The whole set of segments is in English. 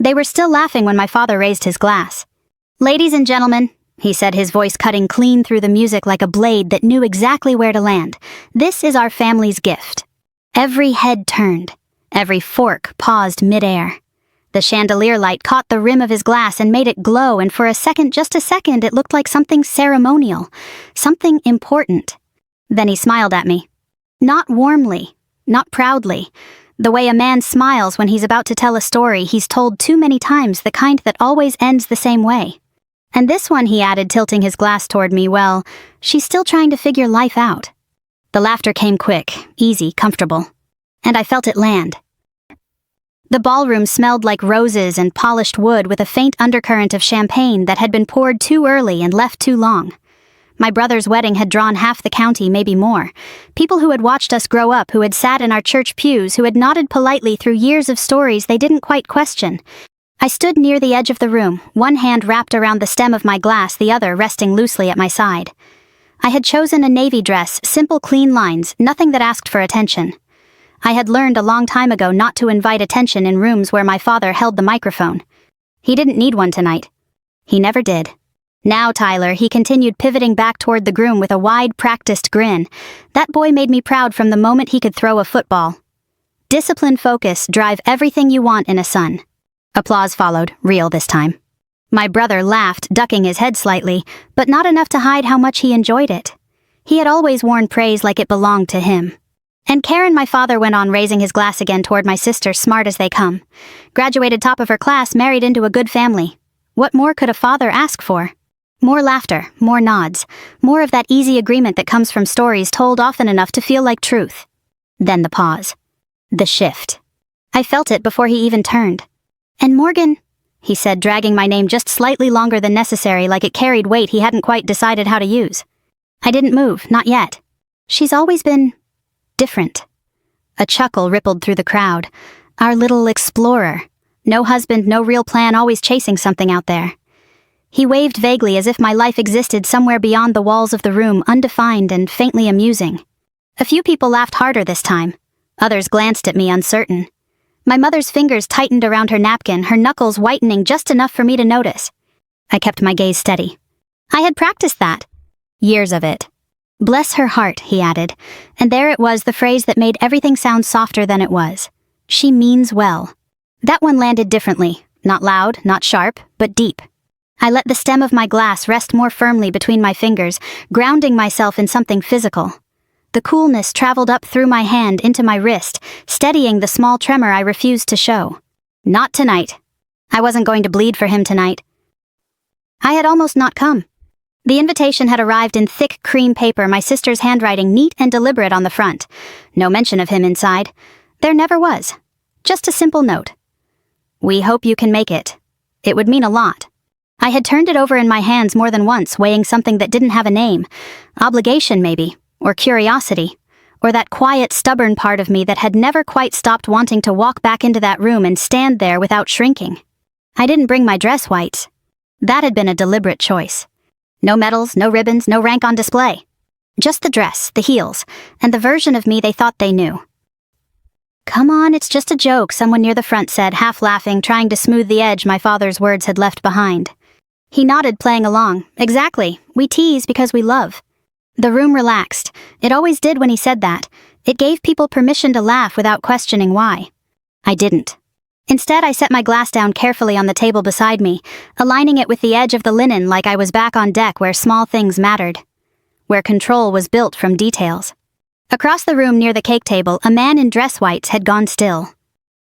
They were still laughing when my father raised his glass. "Ladies and gentlemen," he said, his voice cutting clean through the music like a blade that knew exactly where to land, "this is our family's gift." Every head turned. Every fork paused midair. The chandelier light caught the rim of his glass and made it glow, and for a second, just a second, it looked like something ceremonial, something important. Then he smiled at me. Not warmly, not proudly. The way a man smiles when he's about to tell a story he's told too many times, the kind that always ends the same way. "And this one," he added, tilting his glass toward me, "well, she's still trying to figure life out." The laughter came quick, easy, comfortable. And I felt it land. The ballroom smelled like roses and polished wood, with a faint undercurrent of champagne that had been poured too early and left too long. My brother's wedding had drawn half the county, maybe more. People who had watched us grow up, who had sat in our church pews, who had nodded politely through years of stories they didn't quite question. I stood near the edge of the room, one hand wrapped around the stem of my glass, the other resting loosely at my side. I had chosen a navy dress, simple, clean lines, nothing that asked for attention. I had learned a long time ago not to invite attention in rooms where my father held the microphone. He didn't need one tonight. He never did. "Now, Tyler," he continued, pivoting back toward the groom with a wide, practiced grin. "That boy made me proud from the moment he could throw a football. Discipline, focus, drive everything you want in a son." Applause followed, real this time. My brother laughed, ducking his head slightly, but not enough to hide how much he enjoyed it. He had always worn praise like it belonged to him. "And Karen," my father went on, raising his glass again toward my sister, "smart as they come. Graduated top of her class, married into a good family. What more could a father ask for?" More laughter, more nods, more of that easy agreement that comes from stories told often enough to feel like truth. Then the pause. The shift. I felt it before he even turned. "And Morgan," he said, dragging my name just slightly longer than necessary, like it carried weight he hadn't quite decided how to use. I didn't move, not yet. "She's always been different." A chuckle rippled through the crowd. Our little explorer. No husband, no real plan, always chasing something out there. He waved vaguely as if my life existed somewhere beyond the walls of the room, undefined and faintly amusing. A few people laughed harder this time. Others glanced at me, uncertain. My mother's fingers tightened around her napkin, her knuckles whitening just enough for me to notice. I kept my gaze steady. I had practiced that. Years of it. "Bless her heart," he added, and there it was, the phrase that made everything sound softer than it was. "She means well." That one landed differently, not loud, not sharp, but deep. I let the stem of my glass rest more firmly between my fingers, grounding myself in something physical. The coolness traveled up through my hand into my wrist, steadying the small tremor I refused to show. Not tonight. I wasn't going to bleed for him tonight. I had almost not come. The invitation had arrived in thick cream paper, my sister's handwriting neat and deliberate on the front. No mention of him inside. There never was. Just a simple note. "We hope you can make it." It would mean a lot. I had turned it over in my hands more than once, weighing something that didn't have a name. Obligation, maybe, or curiosity, or that quiet, stubborn part of me that had never quite stopped wanting to walk back into that room and stand there without shrinking. I didn't bring my dress whites. That had been a deliberate choice. No medals, no ribbons, no rank on display. Just the dress, the heels, and the version of me they thought they knew. "Come on, it's just a joke," someone near the front said, half laughing, trying to smooth the edge my father's words had left behind. He nodded, playing along. "Exactly. We tease because we love." The room relaxed. It always did when he said that. It gave people permission to laugh without questioning why. I didn't. Instead, I set my glass down carefully on the table beside me, aligning it with the edge of the linen like I was back on deck where small things mattered. Where control was built from details. Across the room near the cake table, a man in dress whites had gone still.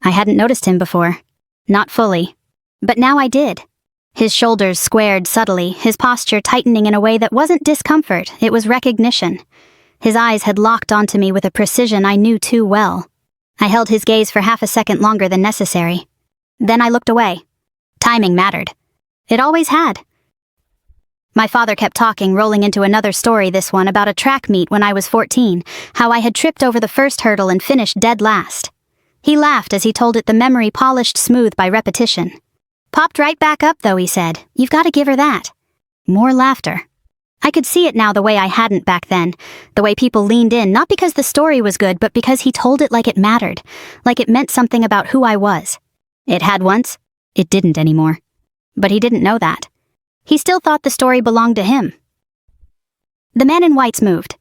I hadn't noticed him before. Not fully. But now I did. His shoulders squared subtly, his posture tightening in a way that wasn't discomfort, it was recognition. His eyes had locked onto me with a precision I knew too well. I held his gaze for half a second longer than necessary. Then I looked away. Timing mattered. It always had. My father kept talking, rolling into another story, this one about a track meet when I was 14, how I had tripped over the first hurdle and finished dead last. He laughed as he told it, the memory polished smooth by repetition. "Popped right back up, though," he said. "You've got to give her that." More laughter. I could see it now the way I hadn't back then, the way people leaned in, not because the story was good, but because he told it like it mattered, like it meant something about who I was. It had once. It didn't anymore. But he didn't know that. He still thought the story belonged to him. The man in whites moved.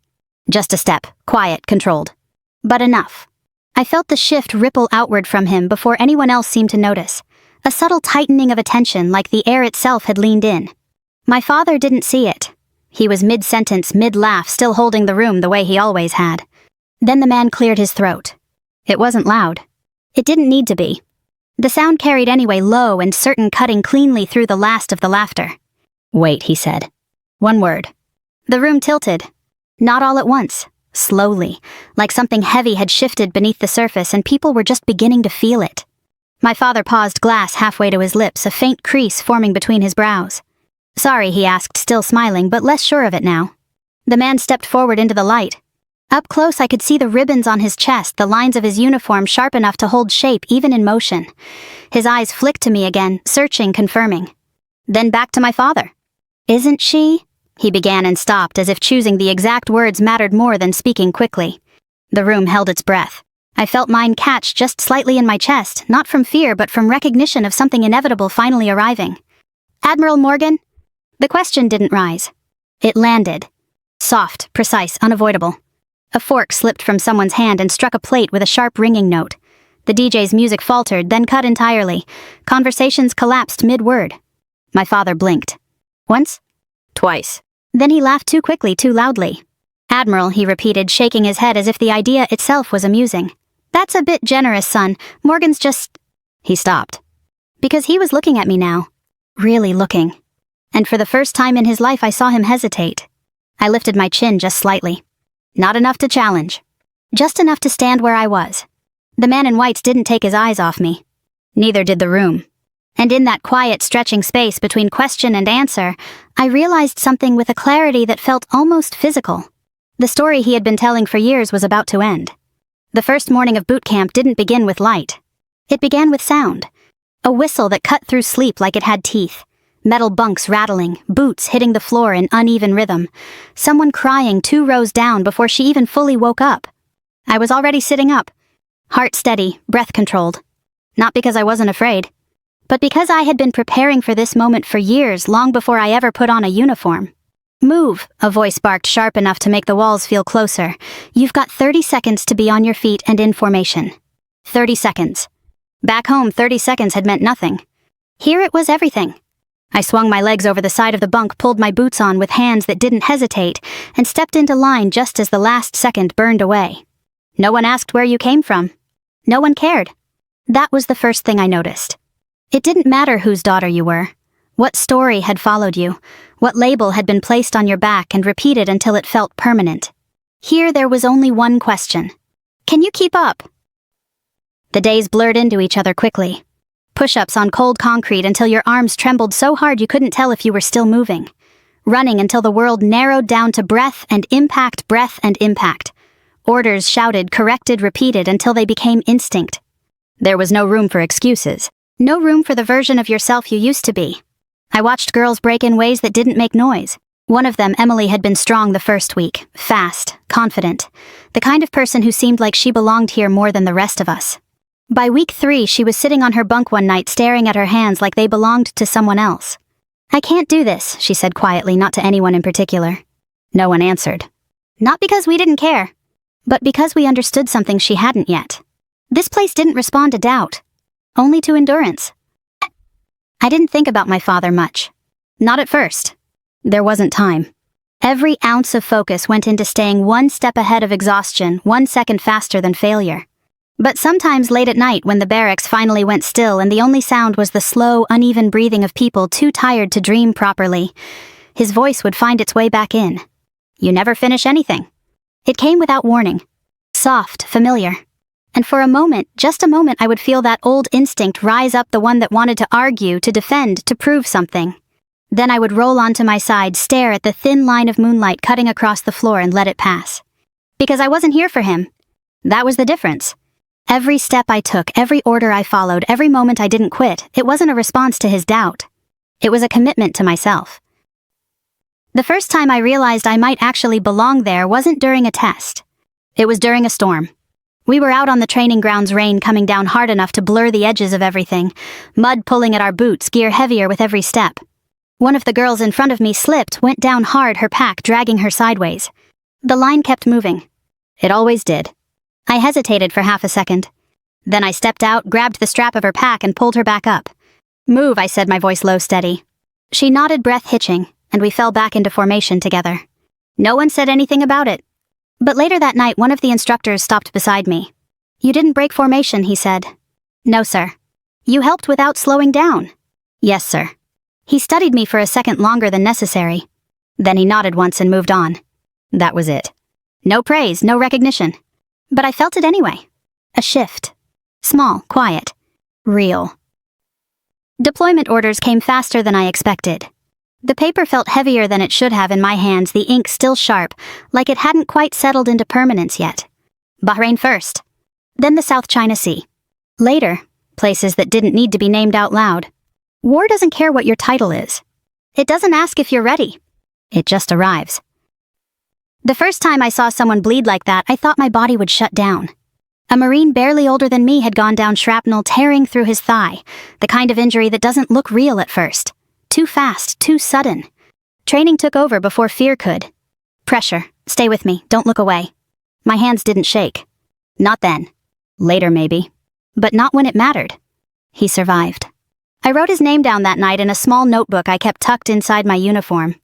Just a step, quiet, controlled. But enough. I felt the shift ripple outward from him before anyone else seemed to notice. A subtle tightening of attention, like the air itself had leaned in. My father didn't see it. He was mid-sentence, mid-laugh, still holding the room the way he always had. Then the man cleared his throat. It wasn't loud. It didn't need to be. The sound carried anyway, low and certain, cutting cleanly through the last of the laughter. "Wait," he said. One word. The room tilted. Not all at once. Slowly, like something heavy had shifted beneath the surface and people were just beginning to feel it. My father paused, glass halfway to his lips, a faint crease forming between his brows. "Sorry," he asked, still smiling, but less sure of it now. The man stepped forward into the light. Up close I could see the ribbons on his chest, the lines of his uniform sharp enough to hold shape even in motion. His eyes flicked to me again, searching, confirming. Then back to my father. "Isn't she?" he began and stopped, as if choosing the exact words mattered more than speaking quickly. The room held its breath. I felt mine catch just slightly in my chest, not from fear but from recognition of something inevitable finally arriving. "Admiral Morgan?" The question didn't rise. It landed. Soft, precise, unavoidable. A fork slipped from someone's hand and struck a plate with a sharp ringing note. The DJ's music faltered, then cut entirely. Conversations collapsed mid-word. My father blinked. Once? Twice. Then he laughed too quickly, too loudly. "Admiral," he repeated, shaking his head as if the idea itself was amusing. "That's a bit generous, son. Morgan's just—" He stopped. Because he was looking at me now. Really looking. And for the first time in his life I saw him hesitate. I lifted my chin just slightly. Not enough to challenge. Just enough to stand where I was. The man in whites didn't take his eyes off me. Neither did the room. And in that quiet, stretching space between question and answer, I realized something with a clarity that felt almost physical. The story he had been telling for years was about to end. The first morning of boot camp didn't begin with light. It began with sound. A whistle that cut through sleep like it had teeth. Metal bunks rattling, boots hitting the floor in uneven rhythm. Someone crying 2 rows down before she even fully woke up. I was already sitting up. Heart steady, breath controlled. Not because I wasn't afraid, but because I had been preparing for this moment for years, long before I ever put on a uniform. "Move," a voice barked sharp enough to make the walls feel closer. "You've got 30 seconds to be on your feet and in formation." 30 seconds. Back home, 30 seconds had meant nothing. Here it was everything. I swung my legs over the side of the bunk, pulled my boots on with hands that didn't hesitate, and stepped into line just as the last second burned away. No one asked where you came from. No one cared. That was the first thing I noticed. It didn't matter whose daughter you were, what story had followed you, what label had been placed on your back and repeated until it felt permanent. Here there was only one question. Can you keep up? The days blurred into each other quickly. Push-ups on cold concrete until your arms trembled so hard you couldn't tell if you were still moving. Running until the world narrowed down to breath and impact, breath and impact. Orders shouted, corrected, repeated until they became instinct. There was no room for excuses. No room for the version of yourself you used to be. I watched girls break in ways that didn't make noise. One of them, Emily, had been strong the first week, fast, confident. The kind of person who seemed like she belonged here more than the rest of us. By week 3, she was sitting on her bunk one night staring at her hands like they belonged to someone else. "I can't do this," she said quietly, not to anyone in particular. No one answered. Not because we didn't care, but because we understood something she hadn't yet. This place didn't respond to doubt, only to endurance. I didn't think about my father much. Not at first. There wasn't time. Every ounce of focus went into staying 1 step ahead of exhaustion, 1 second faster than failure. But sometimes late at night when the barracks finally went still and the only sound was the slow, uneven breathing of people too tired to dream properly, his voice would find its way back in. "You never finish anything." It came without warning. Soft, familiar. And for a moment, just a moment, I would feel that old instinct rise up, the one that wanted to argue, to defend, to prove something. Then I would roll onto my side, stare at the thin line of moonlight cutting across the floor and let it pass. Because I wasn't here for him. That was the difference. Every step I took, every order I followed, every moment I didn't quit, it wasn't a response to his doubt. It was a commitment to myself. The first time I realized I might actually belong there wasn't during a test. It was during a storm. We were out on the training grounds, rain coming down hard enough to blur the edges of everything, mud pulling at our boots, gear heavier with every step. One of the girls in front of me slipped, went down hard, her pack dragging her sideways. The line kept moving. It always did. I hesitated for half a second. Then I stepped out, grabbed the strap of her pack, and pulled her back up. "Move," I said, my voice low, steady. She nodded, breath hitching, and we fell back into formation together. No one said anything about it. But later that night, one of the instructors stopped beside me. "You didn't break formation," he said. "No, sir." "You helped without slowing down." "Yes, sir." He studied me for a second longer than necessary. Then he nodded once and moved on. That was it. No praise, no recognition. But I felt it anyway. A shift. Small, quiet, real. Deployment orders came faster than I expected. The paper felt heavier than it should have in my hands, the ink still sharp, like it hadn't quite settled into permanence yet. Bahrain first. Then the South China Sea. Later, places that didn't need to be named out loud. War doesn't care what your title is. It doesn't ask if you're ready. It just arrives. The first time I saw someone bleed like that, I thought my body would shut down. A Marine barely older than me had gone down, shrapnel tearing through his thigh, the kind of injury that doesn't look real at first. Too fast, too sudden. Training took over before fear could. Pressure. Stay with me, don't look away. My hands didn't shake. Not then. Later maybe. But not when it mattered. He survived. I wrote his name down that night in a small notebook I kept tucked inside my uniform.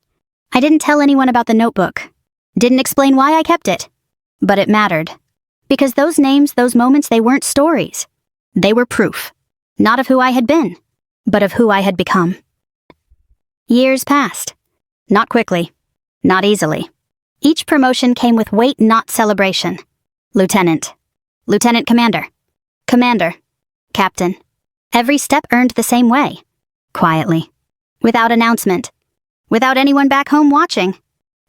I didn't tell anyone about the notebook. Didn't explain why I kept it. But it mattered. Because those names, those moments, they weren't stories. They were proof. Not of who I had been, but of who I had become. Years passed. Not quickly. Not easily. Each promotion came with weight, not celebration. Lieutenant. Lieutenant commander. Commander. Captain. Every step earned the same way. Quietly. Without announcement. Without anyone back home watching.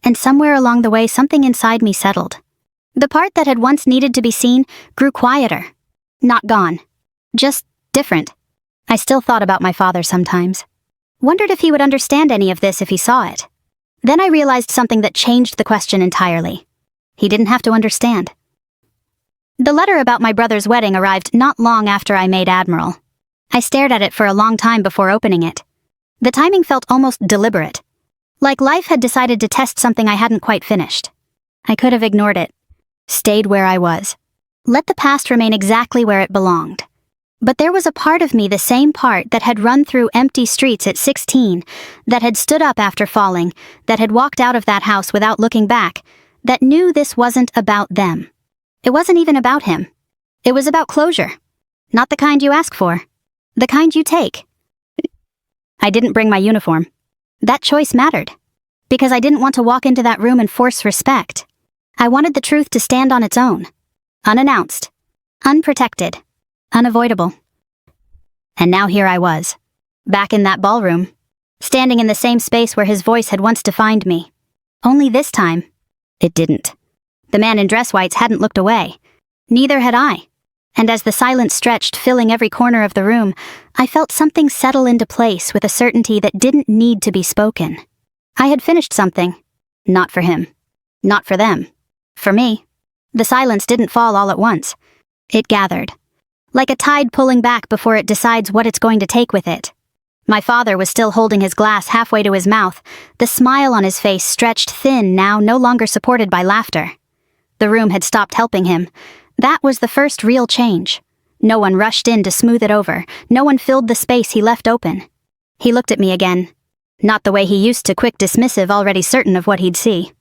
And somewhere along the way, something inside me settled. The part that had once needed to be seen grew quieter. Not gone. Just different. I still thought about my father sometimes. Wondered if he would understand any of this if he saw it. Then I realized something that changed the question entirely. He didn't have to understand. The letter about my brother's wedding arrived not long after I made Admiral. I stared at it for a long time before opening it. The timing felt almost deliberate. Like life had decided to test something I hadn't quite finished. I could have ignored it. Stayed where I was. Let the past remain exactly where it belonged. But there was a part of me, the same part that had run through empty streets at 16, that had stood up after falling, that had walked out of that house without looking back, that knew this wasn't about them. It wasn't even about him. It was about closure. Not the kind you ask for. The kind you take. I didn't bring my uniform. That choice mattered. Because I didn't want to walk into that room and force respect. I wanted the truth to stand on its own. Unannounced. Unprotected. Unavoidable. And now here I was. Back in that ballroom. Standing in the same space where his voice had once defined me. Only this time, it didn't. The man in dress whites hadn't looked away. Neither had I. And as the silence stretched, filling every corner of the room, I felt something settle into place with a certainty that didn't need to be spoken. I had finished something. Not for him. Not for them. For me. The silence didn't fall all at once. It gathered. Like a tide pulling back before it decides what it's going to take with it. My father was still holding his glass halfway to his mouth, the smile on his face stretched thin now, no longer supported by laughter. The room had stopped helping him. That was the first real change. No one rushed in to smooth it over. No one filled the space he left open. He looked at me again. Not the way he used to, quick, dismissive, already certain of what he'd see.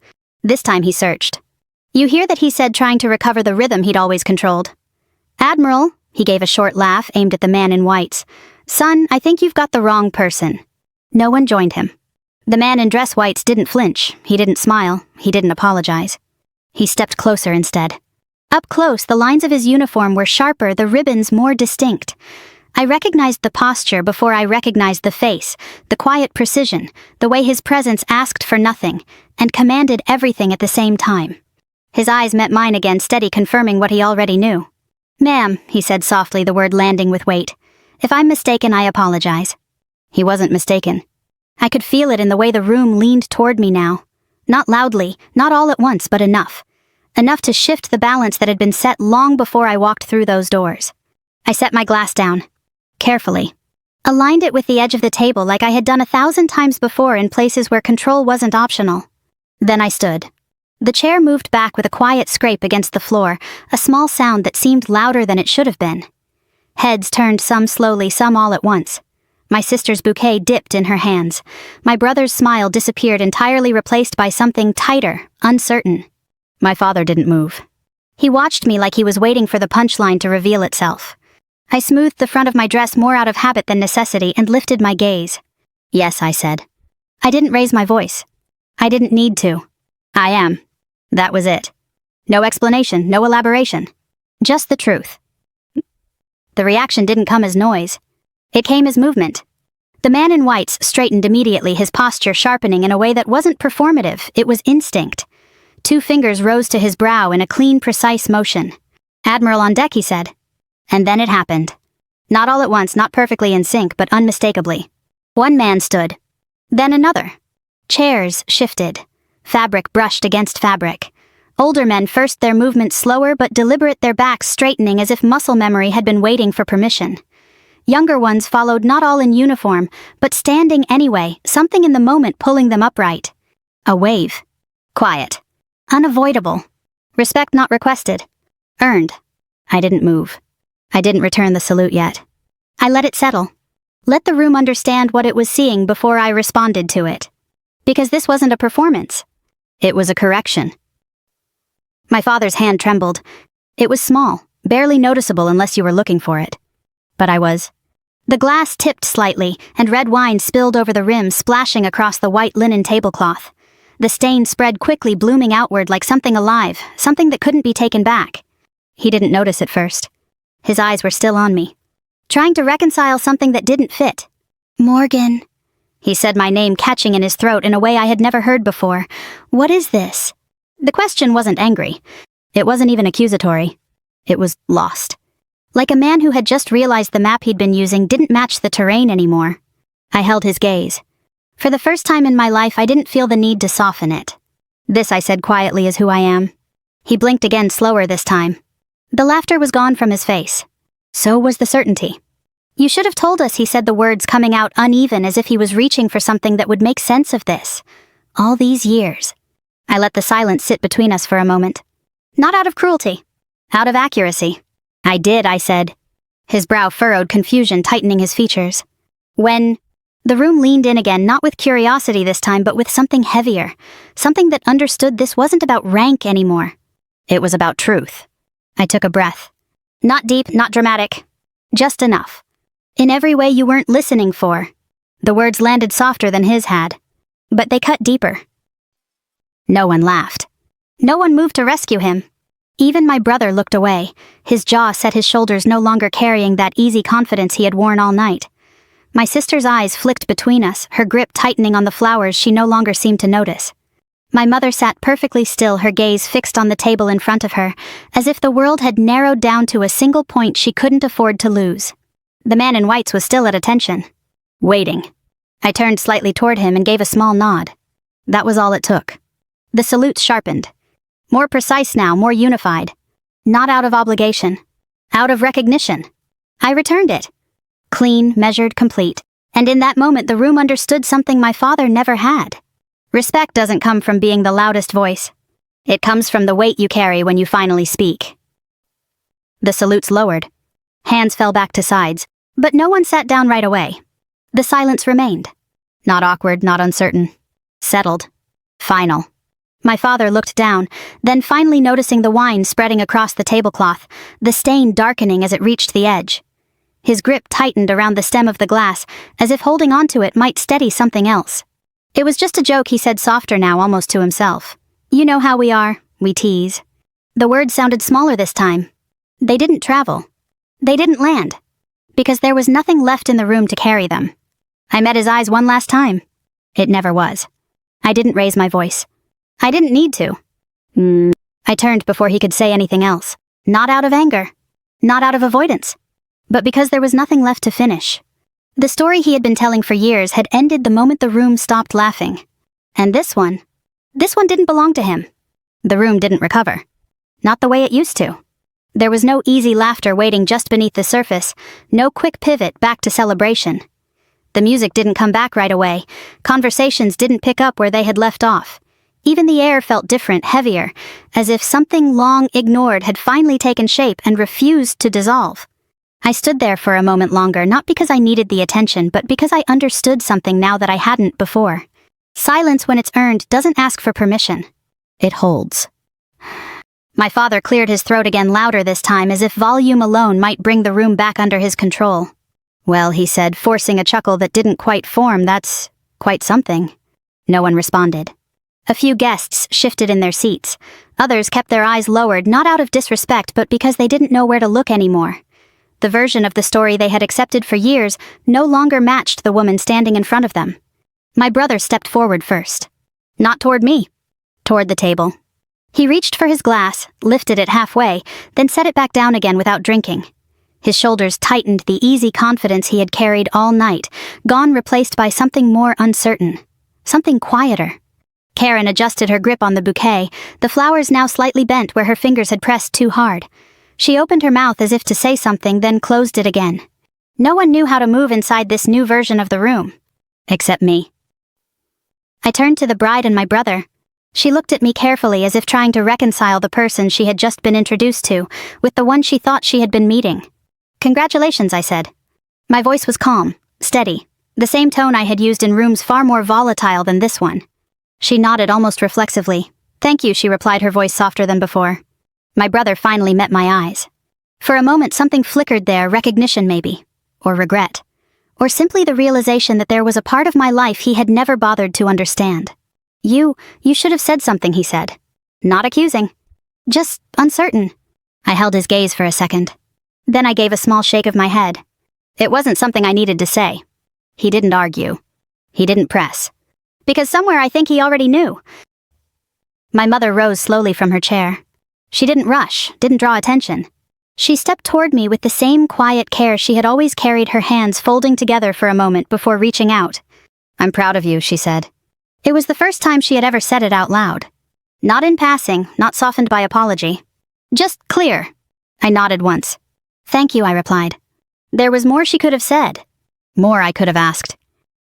This time he searched. "You hear that," he said, trying to recover the rhythm he'd always controlled. "Admiral," he gave a short laugh aimed at the man in whites. "Son, I think you've got the wrong person." No one joined him. The man in dress whites didn't flinch. He didn't smile. He didn't apologize. He stepped closer instead. Up close, the lines of his uniform were sharper, the ribbons more distinct. I recognized the posture before I recognized the face, the quiet precision, the way his presence asked for nothing, and commanded everything at the same time. His eyes met mine again, steady, confirming what he already knew. "Ma'am," he said softly, the word landing with weight. "If I'm mistaken, I apologize." He wasn't mistaken. I could feel it in the way the room leaned toward me now. Not loudly, not all at once, but enough. enough to shift the balance that had been set long before I walked through those doors. I set my glass down, carefully, aligned it with the edge of the table like I had done 1,000 times before in places where control wasn't optional. Then I stood. The chair moved back with a quiet scrape against the floor, a small sound that seemed louder than it should have been. Heads turned, some slowly, some all at once. My sister's bouquet dipped in her hands. My brother's smile disappeared, entirely replaced by something tighter, uncertain. My father didn't move. He watched me like he was waiting for the punchline to reveal itself. I smoothed the front of my dress more out of habit than necessity and lifted my gaze. Yes, I said. I didn't raise my voice. I didn't need to. I am. That was it. No explanation, no elaboration. Just the truth. The reaction didn't come as noise. It came as movement. The man in whites straightened immediately, his posture sharpening in a way that wasn't performative, it was instinct. 2 fingers rose to his brow in a clean, precise motion. "Admiral on deck," he said. And then it happened. Not all at once, not perfectly in sync, but unmistakably. One man stood. Then another. Chairs shifted. Fabric brushed against fabric. Older men first, their movements slower but deliberate, their backs straightening as if muscle memory had been waiting for permission. Younger ones followed, not all in uniform, but standing anyway, something in the moment pulling them upright. A wave. Quiet. Unavoidable. Respect not requested. Earned. I didn't move. I didn't return the salute yet. I let it settle. Let the room understand what it was seeing before I responded to it. Because this wasn't a performance. It was a correction. My father's hand trembled. It was small, barely noticeable unless you were looking for it. But I was. The glass tipped slightly, and red wine spilled over the rim, splashing across the white linen tablecloth. The stain spread quickly, blooming outward like something alive, something that couldn't be taken back. He didn't notice at first. His eyes were still on me, trying to reconcile something that didn't fit. "Morgan," he said, my name catching in his throat in a way I had never heard before. "What is this?" The question wasn't angry. It wasn't even accusatory. It was lost. Like a man who had just realized the map he'd been using didn't match the terrain anymore. I held his gaze. For the first time in my life, I didn't feel the need to soften it. "This," I said quietly, "is who I am." He blinked again, slower this time. The laughter was gone from his face. So was the certainty. "You should have told us," he said, the words coming out uneven as if he was reaching for something that would make sense of this. All these years. I let the silence sit between us for a moment. Not out of cruelty. Out of accuracy. "I did," I said. His brow furrowed, confusion tightening his features. "When..." The room leaned in again, not with curiosity this time, but with something heavier. Something that understood this wasn't about rank anymore. It was about truth. I took a breath. Not deep, not dramatic. Just enough. "In every way you weren't listening for." The words landed softer than his had. But they cut deeper. No one laughed. No one moved to rescue him. Even my brother looked away, his jaw set, his shoulders no longer carrying that easy confidence he had worn all night. My sister's eyes flicked between us, her grip tightening on the flowers she no longer seemed to notice. My mother sat perfectly still, her gaze fixed on the table in front of her, as if the world had narrowed down to a single point she couldn't afford to lose. The man in whites was still at attention. Waiting. I turned slightly toward him and gave a small nod. That was all it took. The salutes sharpened. More precise now, more unified. Not out of obligation. Out of recognition. I returned it. Clean, measured, complete. And in that moment the room understood something my father never had. Respect doesn't come from being the loudest voice. It comes from the weight you carry when you finally speak. The salutes lowered. Hands fell back to sides, but no one sat down right away. The silence remained. Not awkward, not uncertain. Settled. Final. My father looked down, then finally noticing the wine spreading across the tablecloth, the stain darkening as it reached the edge. His grip tightened around the stem of the glass, as if holding onto it might steady something else. "It was just a joke," he said, softer now, almost to himself. "You know how we are, we tease." The words sounded smaller this time. They didn't travel. They didn't land. Because there was nothing left in the room to carry them. I met his eyes one last time. It never was. I didn't raise my voice. I didn't need to. I turned before he could say anything else. Not out of anger. Not out of avoidance. But because there was nothing left to finish. The story he had been telling for years had ended the moment the room stopped laughing. And this one didn't belong to him. The room didn't recover. not the way it used to. There was no easy laughter waiting just beneath the surface, no quick pivot back to celebration. The music didn't come back right away, conversations didn't pick up where they had left off. Even the air felt different, heavier, as if something long ignored had finally taken shape and refused to dissolve. I stood there for a moment longer, not because I needed the attention, but because I understood something now that I hadn't before. Silence, when it's earned, doesn't ask for permission. It holds. My father cleared his throat again, louder this time, as if volume alone might bring the room back under his control. "Well," he said, forcing a chuckle that didn't quite form, "that's quite something." No one responded. A few guests shifted in their seats. Others kept their eyes lowered, not out of disrespect, but because they didn't know where to look anymore. The version of the story they had accepted for years no longer matched the woman standing in front of them. My brother stepped forward first. Not toward me. Toward the table. He reached for his glass, lifted it halfway, then set it back down again without drinking. His shoulders tightened, the easy confidence he had carried all night, gone, replaced by something more uncertain. Something quieter. Karen adjusted her grip on the bouquet, the flowers now slightly bent where her fingers had pressed too hard. She opened her mouth as if to say something, then closed it again. No one knew how to move inside this new version of the room. Except me. I turned to the bride and my brother. She looked at me carefully, as if trying to reconcile the person she had just been introduced to with the one she thought she had been meeting. "Congratulations," I said. My voice was calm, steady, the same tone I had used in rooms far more volatile than this one. She nodded almost reflexively. "Thank you," she replied, her voice softer than before. My brother finally met my eyes. For a moment something flickered there, recognition maybe, or regret, or simply the realization that there was a part of my life he had never bothered to understand. You should have said something," he said. Not accusing. Just uncertain. I held his gaze for a second. Then I gave a small shake of my head. It wasn't something I needed to say. He didn't argue. He didn't press. Because somewhere I think he already knew. My mother rose slowly from her chair. She didn't rush, didn't draw attention. She stepped toward me with the same quiet care she had always carried, her hands folding together for a moment before reaching out. "I'm proud of you," she said. It was the first time she had ever said it out loud. Not in passing, not softened by apology. Just clear. I nodded once. "Thank you," I replied. There was more she could have said. More I could have asked.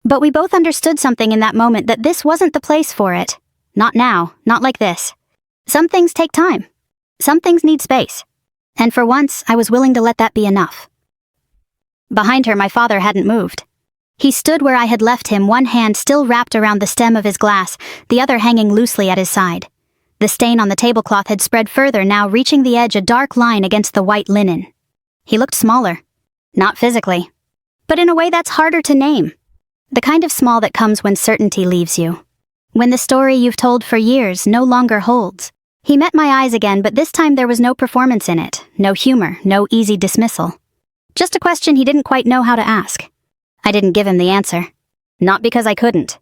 But we both understood something in that moment, that this wasn't the place for it. Not now, not like this. Some things take time. Some things need space. And for once, I was willing to let that be enough. Behind her, my father hadn't moved. He stood where I had left him, one hand still wrapped around the stem of his glass, the other hanging loosely at his side. The stain on the tablecloth had spread further, now reaching the edge, a dark line against the white linen. He looked smaller. Not physically. But in a way that's harder to name. The kind of small that comes when certainty leaves you. When the story you've told for years no longer holds. He met my eyes again, but this time there was no performance in it, no humor, no easy dismissal. Just a question he didn't quite know how to ask. I didn't give him the answer. Not because I couldn't,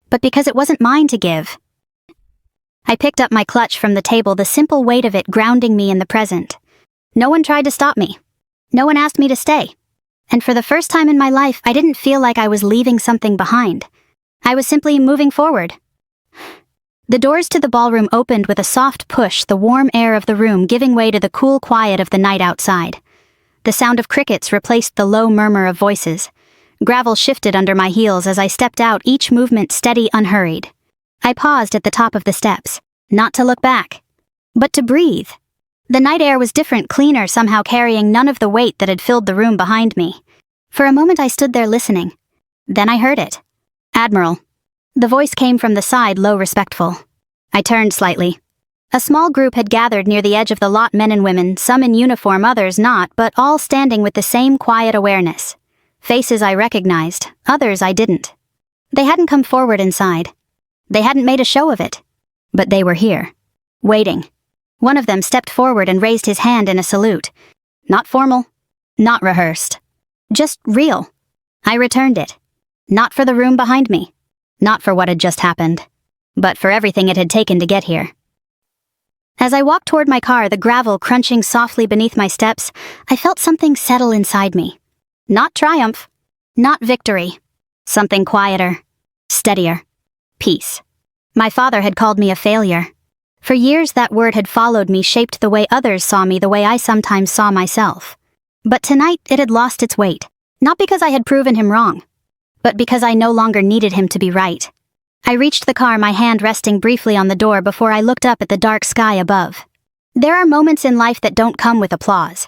but because it wasn't mine to give. I picked up my clutch from the table, the simple weight of it grounding me in the present. No one tried to stop me. No one asked me to stay. And for the first time in my life, I didn't feel like I was leaving something behind. I was simply moving forward. The doors to the ballroom opened with a soft push, the warm air of the room giving way to the cool quiet of the night outside. The sound of crickets replaced the low murmur of voices. Gravel shifted under my heels as I stepped out, each movement steady, unhurried. I paused at the top of the steps, not to look back, but to breathe. The night air was different, cleaner, somehow carrying none of the weight that had filled the room behind me. For a moment I stood there listening. Then I heard it. "Admiral." The voice came from the side, low, respectful. I turned slightly. A small group had gathered near the edge of the lot, men and women, some in uniform, others not, but all standing with the same quiet awareness. Faces I recognized, others I didn't. They hadn't come forward inside. They hadn't made a show of it. But they were here, waiting. One of them stepped forward and raised his hand in a salute. Not formal, not rehearsed. Just real. I returned it. Not for the room behind me. Not for what had just happened. But for everything it had taken to get here. As I walked toward my car, the gravel crunching softly beneath my steps, I felt something settle inside me. Not triumph. Not victory. Something quieter. Steadier. Peace. My father had called me a failure. For years that word had followed me, shaped the way others saw me, the way I sometimes saw myself. But tonight it had lost its weight. Not because I had proven him wrong, but because I no longer needed him to be right. I reached the car, my hand resting briefly on the door before I looked up at the dark sky above. There are moments in life that don't come with applause.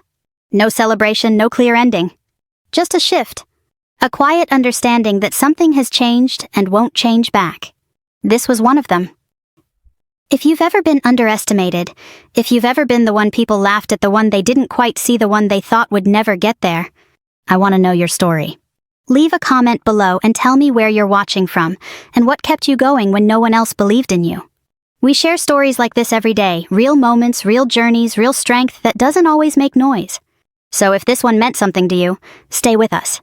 No celebration, no clear ending. Just a shift. A quiet understanding that something has changed and won't change back. This was one of them. If you've ever been underestimated, if you've ever been the one people laughed at, the one they didn't quite see, the one they thought would never get there, I want to know your story. Leave a comment below and tell me where you're watching from and what kept you going when no one else believed in you. We share stories like this every day, real moments, real journeys, real strength that doesn't always make noise. So if this one meant something to you, stay with us.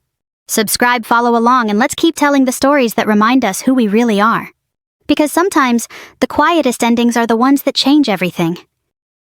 Subscribe, follow along, and let's keep telling the stories that remind us who we really are. Because sometimes, the quietest endings are the ones that change everything.